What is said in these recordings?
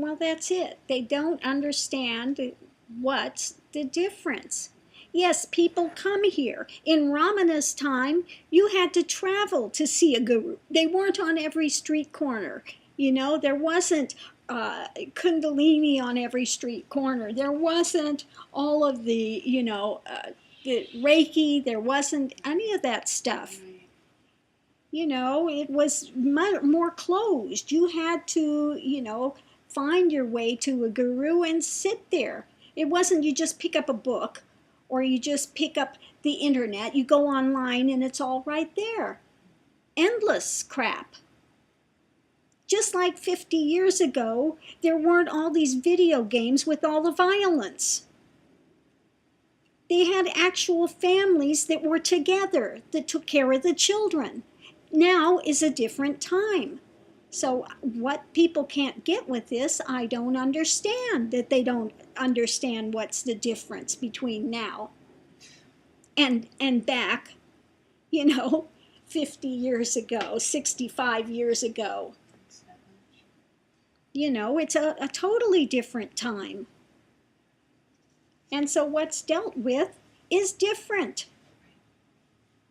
Well, that's it. They don't understand what's the difference. Yes, people come here. In Ramana's time, you had to travel to see a guru. They weren't on every street corner. There wasn't Kundalini on every street corner. There wasn't all of the Reiki. There wasn't any of that stuff. It was more closed. You had to, find your way to a guru and sit there. It wasn't you just pick up a book or you just pick up the internet. You go online and it's all right there. Endless crap. Just like 50 years ago, there weren't all these video games with all the violence. They had actual families that were together, that took care of the children. Now is a different time. So what people can't get with this, I don't understand, that they don't understand what's the difference between now and back, 50 years ago, 65 years ago. It's a totally different time. And so what's dealt with is different.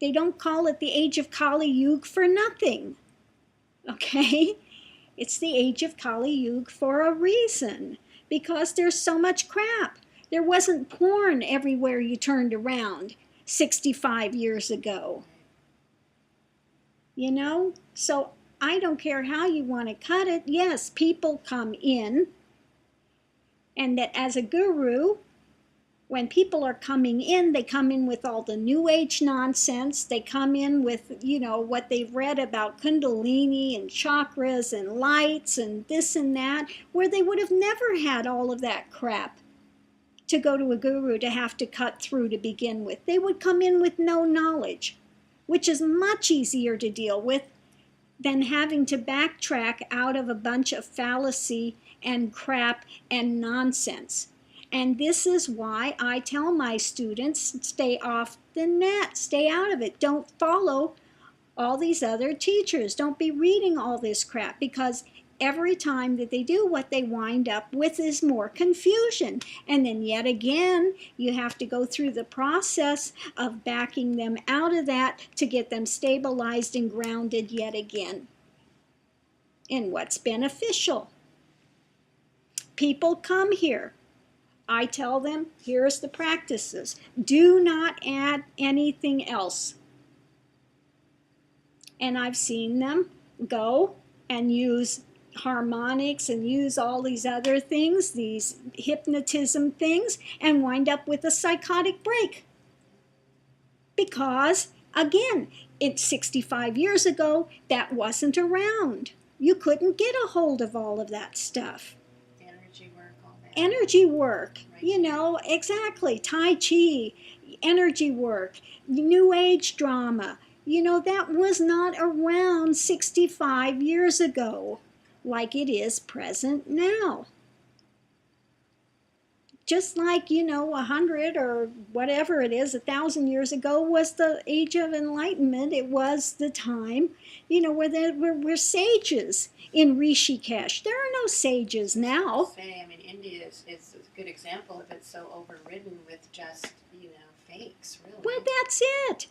They don't call it the Age of Kali Yuga for nothing. Okay? It's the Age of Kali Yuga for a reason. Because there's so much crap. There wasn't porn everywhere you turned around 65 years ago. So I don't care how you want to cut it. Yes, people come in. And that as a guru, when people are coming in, they come in with all the New Age nonsense. They come in with, what they've read about Kundalini and chakras and lights and this and that, where they would have never had all of that crap to go to a guru to have to cut through to begin with. They would come in with no knowledge, which is much easier to deal with than having to backtrack out of a bunch of fallacy and crap and nonsense. And this is why I tell my students, stay off the net, stay out of it. Don't follow all these other teachers. Don't be reading all this crap, because every time that they do, what they wind up with is more confusion. And then yet again, you have to go through the process of backing them out of that to get them stabilized and grounded yet again in what's beneficial. People come here. I tell them, here's the practices. Do not add anything else. And I've seen them go and use harmonics and use all these other things, these hypnotism things, and wind up with a psychotic break. Because, again, it's 65 years ago, that wasn't around. You couldn't get a hold of all of that stuff. Energy work, exactly. Tai Chi, energy work, New Age drama. That was not around 65 years ago like it is present now. Just like, 100 or whatever it is, 1,000 years ago was the Age of Enlightenment. It was the time, where there were sages in Rishikesh. There are no sages now. India is a good example of it, so overridden with just, fakes, really. Well, that's it.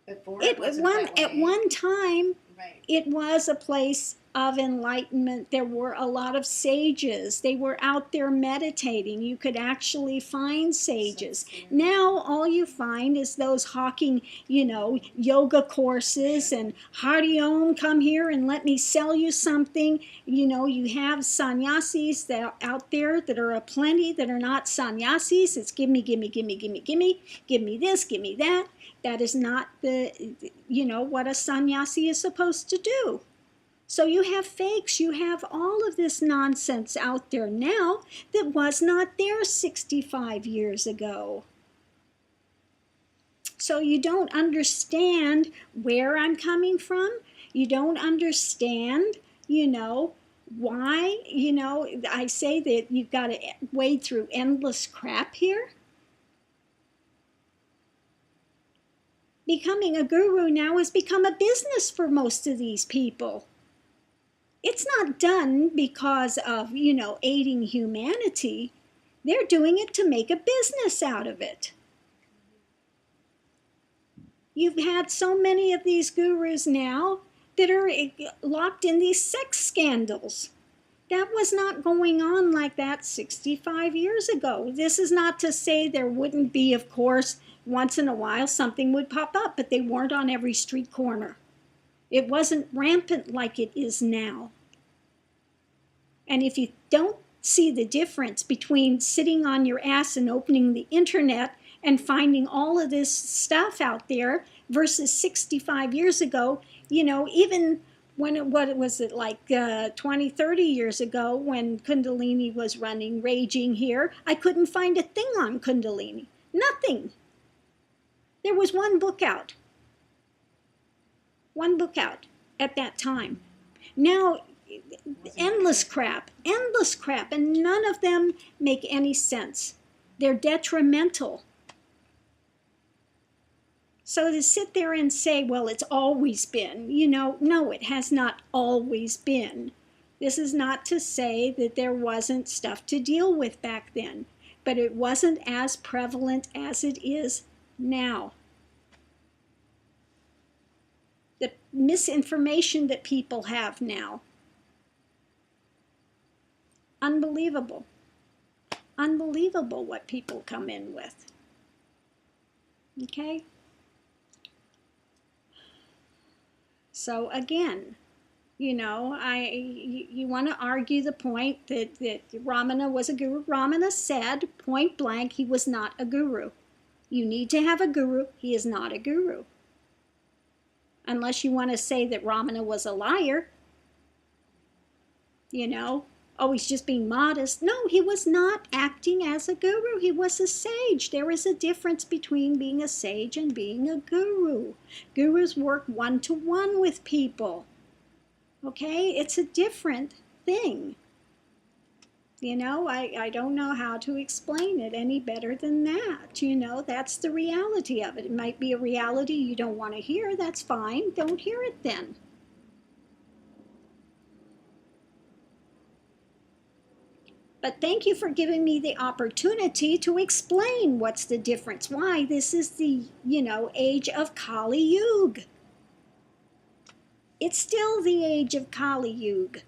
Before it wasn't that way. At one time, right. It was a place of enlightenment. There were a lot of sages. They were out there meditating. You could actually find sages. Now all you find is those hawking, yoga courses and Hari Om, come here and let me sell you something. You have sannyasis that are out there that are aplenty that are not sannyasis. It's give me, give me, give me, give me, give me, give me this, give me that. That is not what a sannyasi is supposed to do. So you have fakes, you have all of this nonsense out there now that was not there 65 years ago. So you don't understand where I'm coming from. You don't understand, why, I say that you've got to wade through endless crap here. Becoming a guru now has become a business for most of these people. It's not done because of, aiding humanity. They're doing it to make a business out of it. You've had so many of these gurus now that are locked in these sex scandals. That was not going on like that 65 years ago. This is not to say there wouldn't be, of course, once in a while something would pop up, but they weren't on every street corner. It wasn't rampant like it is now. And if you don't see the difference between sitting on your ass and opening the internet and finding all of this stuff out there versus 65 years ago, even when what was it, like 20, 30 years ago when Kundalini was running, raging here, I couldn't find a thing on Kundalini. Nothing. There was one book out at that time. Now, endless crap, and none of them make any sense. They're detrimental. So to sit there and say, well, it's always been, no, it has not always been. This is not to say that there wasn't stuff to deal with back then, but it wasn't as prevalent as it is now. The misinformation that people have now, unbelievable. Unbelievable what people come in with. Okay? So again, you want to argue the point that Ramana was a guru. Ramana said point blank he was not a guru. You need to have a guru. He is not a guru. Unless you want to say that Ramana was a liar. Oh, he's just being modest. No, he was not acting as a guru. He was a sage. There is a difference between being a sage and being a guru. Gurus work one-to-one with people. Okay? It's a different thing. I don't know how to explain it any better than that. That's the reality of it. It might be a reality you don't want to hear. That's fine. Don't hear it then. But thank you for giving me the opportunity to explain what's the difference. Why this is the, age of Kali Yuga. It's still the age of Kali Yuga.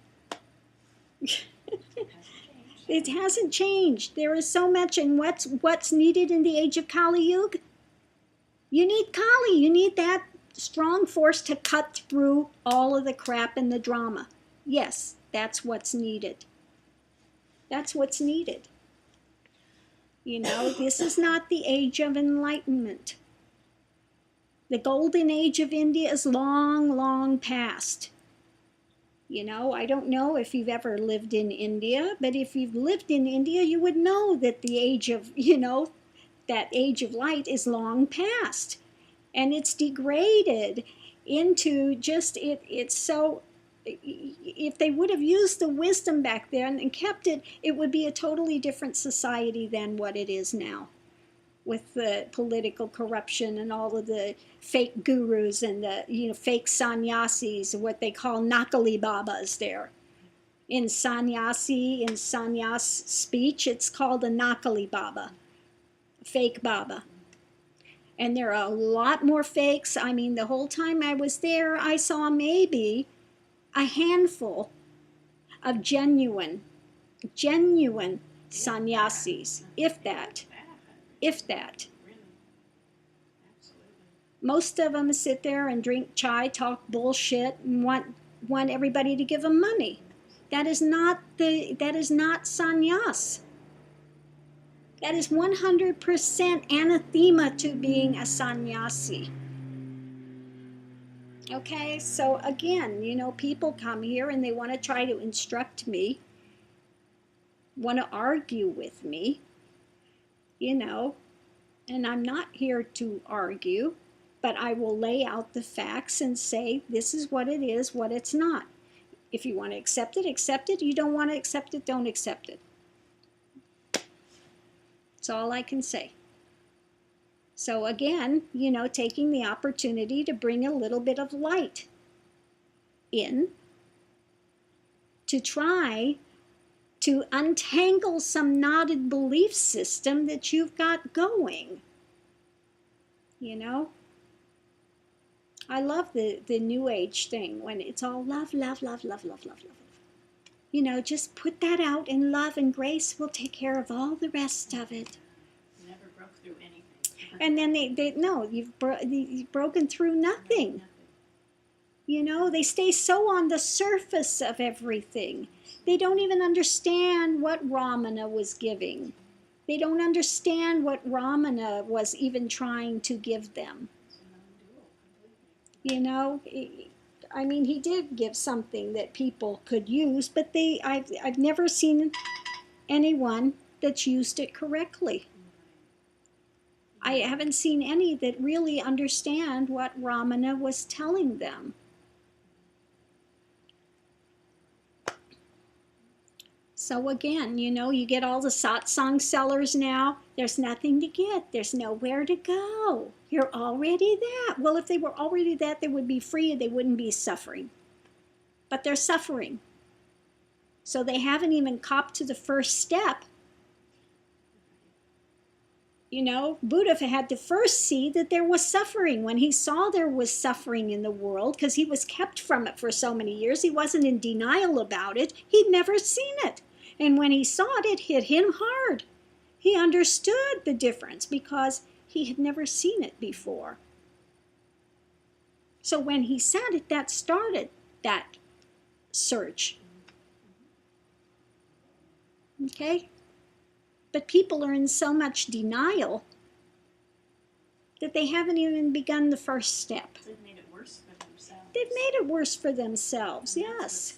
It hasn't changed. There is so much, and what's needed in the age of Kali Yuga? You need Kali. You need that strong force to cut through all of the crap and the drama. Yes, that's what's needed. That's what's needed. This is not the age of enlightenment. The golden age of India is long, long past. I don't know if you've ever lived in India, but if you've lived in India, you would know that the age of, that age of light is long past. And it's degraded into just, it's so, if they would have used the wisdom back then and kept it, it would be a totally different society than what it is now, with the political corruption and all of the fake gurus and the fake sannyasis, what they call nakali babas there. In sannyas speech, it's called a nakali baba, fake baba. And there are a lot more fakes. I mean, the whole time I was there, I saw maybe a handful of genuine sannyasis, if that. Most of them sit there and drink chai, talk bullshit, and want everybody to give them money. That is not sannyas. That is 100% anathema to being a sannyasi. Okay, so again, people come here and they want to try to instruct me, want to argue with me, and I'm not here to argue, but I will lay out the facts and say, this is what it is, what it's not. If you want to accept it, accept it. You don't want to accept it, don't accept it. That's all I can say. So again, taking the opportunity to bring a little bit of light in to try to untangle some knotted belief system that you've got going. You know? I love the New Age thing when it's all love, love, love, love, love, love, love. You know, just put that out, and love and grace will take care of all the rest of it. Never broke through anything. And then they no, you've broken through nothing. You know, they stay so on the surface of everything. They don't even understand what Ramana was giving. They don't understand what Ramana was even trying to give them. You know, I mean, he did give something that people could use, but I've never seen anyone that's used it correctly. I haven't seen any that really understand what Ramana was telling them. So again, you know, you get all the satsang sellers now. There's nothing to get. There's nowhere to go. You're already that. Well, if they were already that, they would be free and they wouldn't be suffering. But they're suffering. So they haven't even copped to the first step. You know, Buddha had to first see that there was suffering. When he saw there was suffering in the world, because he was kept from it for so many years, he wasn't in denial about it. He'd never seen it. And when he saw it, it hit him hard. He understood the difference because he had never seen it before. So when he said it, that started that search. Okay? But people are in so much denial that they haven't even begun the first step. They've made it worse for themselves. They've made it worse for themselves, And yes.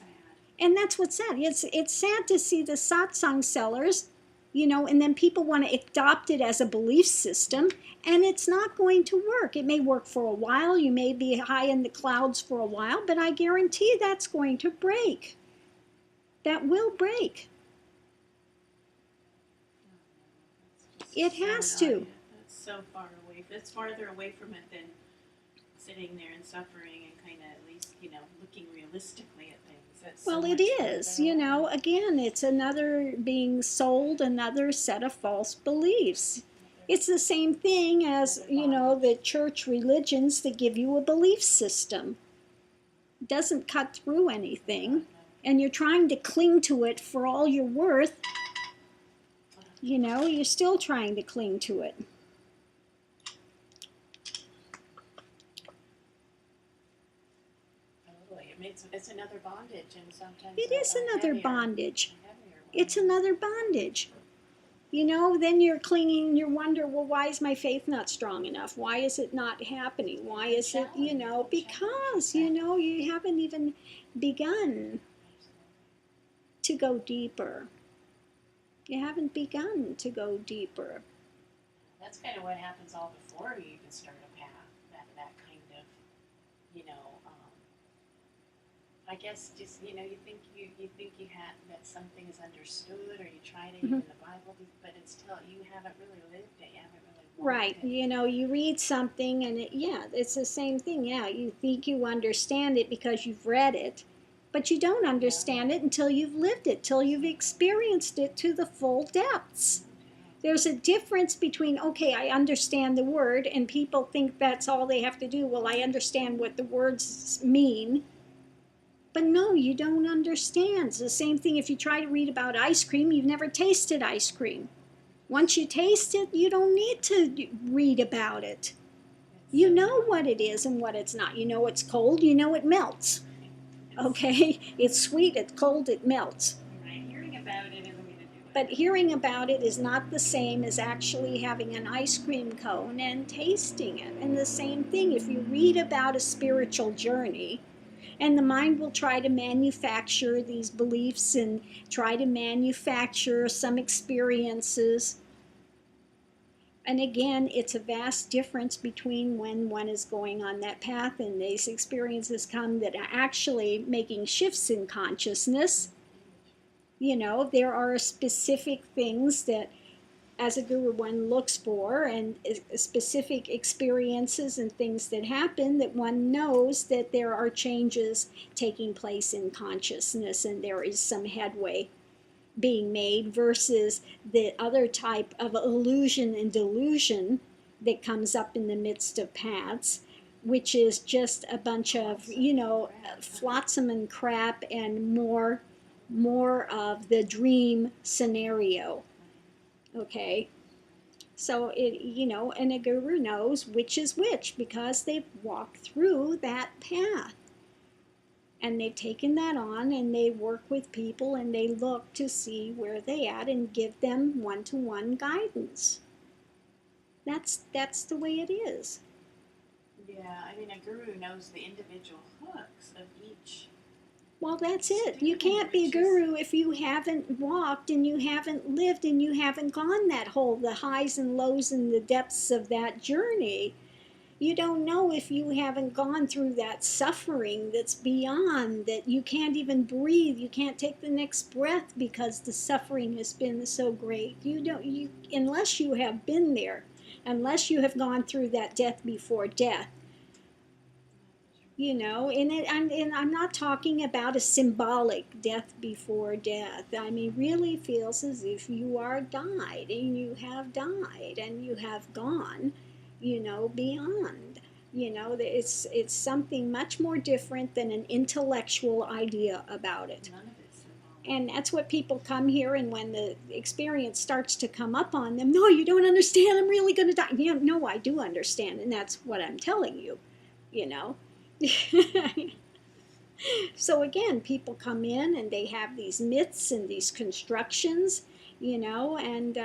And that's what's sad. It's sad to see the satsang sellers, you know, and then people want to adopt it as a belief system, and it's not going to work. It may work for a while. You may be high in the clouds for a while, but I guarantee that's going to break. That will break. It has to. That's so far away. That's farther away from it than sitting there and suffering and kind of at least, you know, looking realistically at things. Well, it is, you know, again, it's another being sold another set of false beliefs. It's the same thing as, you know, the church religions that give you a belief system. It doesn't cut through anything, and you're trying to cling to it for all you're worth. You know, you're still trying to cling to it. It's another bondage, and sometimes it is another bondage. It's another. another bondage. You know, then you're clinging, you wonder, well, why is my faith not strong enough? Why is it not happening? Why is it, you know, because, you know, you haven't even begun to go deeper. You haven't begun to go deeper. That's kind of what happens all before you even start a path. That kind of, you know, I guess just, you know, you think you have that something is understood, or you try to even in the Bible, but it's still you haven't really lived it. You haven't really walked Right. it. You know, you read something and it's the same thing. Yeah, you think you understand it because you've read it, but you don't understand it until you've lived it, till you've experienced it to the full depths. There's a difference between, okay, I understand the word, and people think that's all they have to do. Well, I understand what the words mean. But no, you don't understand. It's the same thing if you try to read about ice cream, you've never tasted ice cream. Once you taste it, you don't need to read about it. You know what it is and what it's not. You know it's cold, you know it melts. Okay? It's sweet, it's cold, it melts. Right. Hearing about it isn't going to do it. But hearing about it is not the same as actually having an ice cream cone and tasting it. And the same thing, if you read about a spiritual journey, and the mind will try to manufacture these beliefs and try to manufacture some experiences. And again, it's a vast difference between when one is going on that path and these experiences come that are actually making shifts in consciousness. You know, there are specific things that as a guru, one looks for, and specific experiences and things that happen, that one knows that there are changes taking place in consciousness and there is some headway being made, versus the other type of illusion and delusion that comes up in the midst of paths, which is just a bunch of, flotsam and crap, and more of the dream scenario. Okay, so and a guru knows which is which because they've walked through that path, and they've taken that on, and they work with people, and they look to see where they at and give them one-to-one guidance. That's the way it is. Yeah, I mean, a guru knows the individual hooks of each. Well, that's it. You can't be a guru if you haven't walked and you haven't lived and you haven't gone the highs and lows and the depths of that journey. You don't know if you haven't gone through that suffering that's beyond, that you can't even breathe, you can't take the next breath because the suffering has been so great. Unless you have been there, unless you have gone through that death before death. And I'm not talking about a symbolic death before death. I mean, really feels as if you are died, and you have died, and you have gone, beyond. It's something much more different than an intellectual idea about it. None of it's symbolic. And that's what people come here, and when the experience starts to come up on them, no, you don't understand, I'm really going to die. No, I do understand, and that's what I'm telling you. So again, people come in and they have these myths and these constructions, and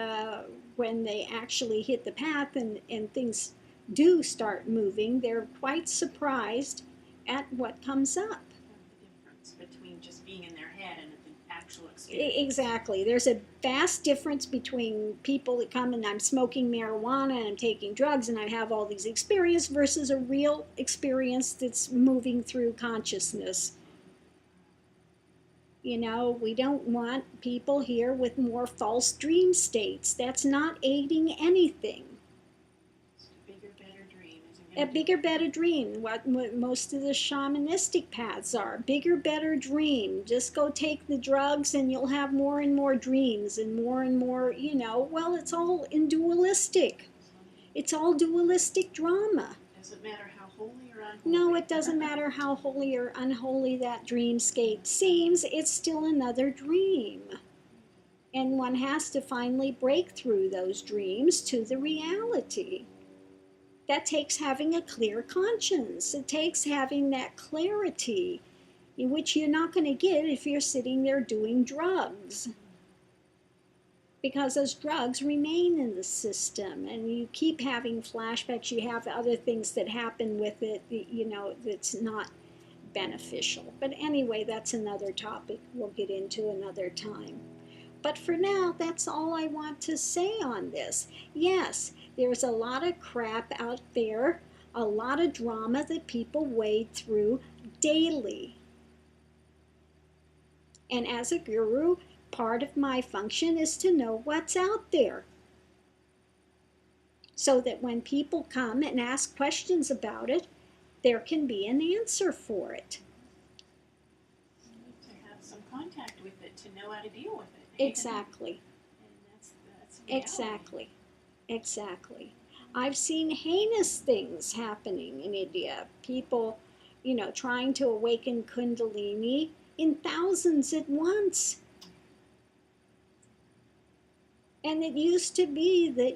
when they actually hit the path and things do start moving, they're quite surprised at what comes up. The difference between just being in their head and the actual experience. Exactly. There's a vast difference between people that come and I'm smoking marijuana and I'm taking drugs and I have all these experiences versus a real experience that's moving through consciousness. We don't want people here with more false dream states. That's not aiding anything. A bigger, better dream. What most of the shamanistic paths are. Bigger, better dream. Just go take the drugs and you'll have more and more dreams and more, well, it's all in dualistic. It's all dualistic drama. Doesn't matter how holy or unholy. No, it doesn't matter how holy or unholy that dreamscape seems. It's still another dream. And one has to finally break through those dreams to the reality. That takes having a clear conscience. It takes having that clarity, in which you're not going to get if you're sitting there doing drugs. Because those drugs remain in the system, and you keep having flashbacks. You have other things that happen with it, that's not beneficial. But anyway, that's another topic we'll get into another time. But for now, that's all I want to say on this. Yes, there's a lot of crap out there, a lot of drama that people wade through daily. And as a guru, part of my function is to know what's out there, so that when people come and ask questions about it, there can be an answer for it. You need to have some contact with it to know how to deal with it. Exactly. And that's Exactly. I've seen heinous things happening in India. People, trying to awaken Kundalini in thousands at once. And it used to be that,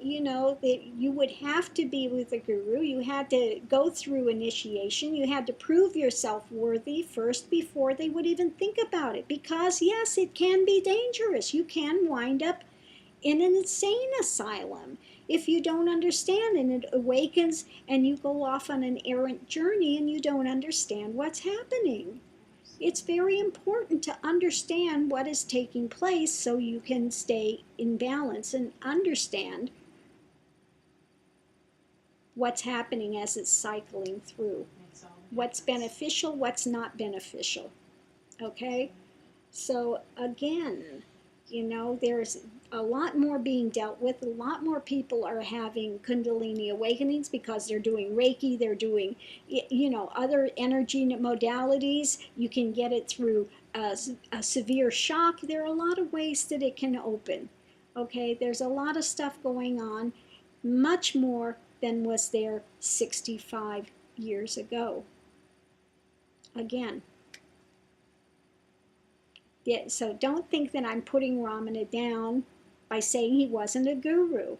that you would have to be with a guru. You had to go through initiation. You had to prove yourself worthy first before they would even think about it. Because, yes, it can be dangerous. You can wind up in an insane asylum if you don't understand, and it awakens and you go off on an errant journey and you don't understand what's happening. It's very important to understand what is taking place so you can stay in balance and understand what's happening as it's cycling through. What's beneficial, what's not beneficial. Okay? So again, You know, there's a lot more being dealt with. A lot more people are having Kundalini awakenings because they're doing Reiki, they're doing, other energy modalities. You can get it through a severe shock. There are a lot of ways that it can open. Okay, there's a lot of stuff going on, much more than was there 65 years ago. Again, yeah, so don't think that I'm putting Ramana down by saying he wasn't a guru.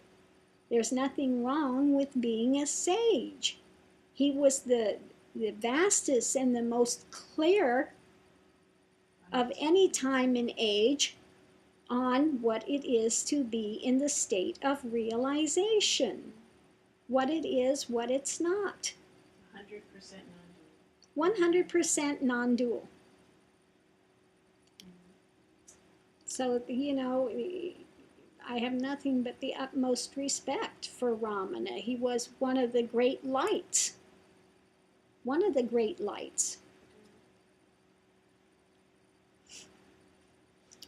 There's nothing wrong with being a sage. He was the vastest and the most clear of any time and age on what it is to be in the state of realization. What it is, what it's not. 100% non-dual. 100% non-dual. So, I have nothing but the utmost respect for Ramana. He was one of the great lights. One of the great lights.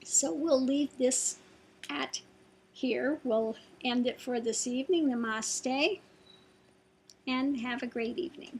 So we'll leave this at here. We'll end it for this evening. Namaste. And have a great evening.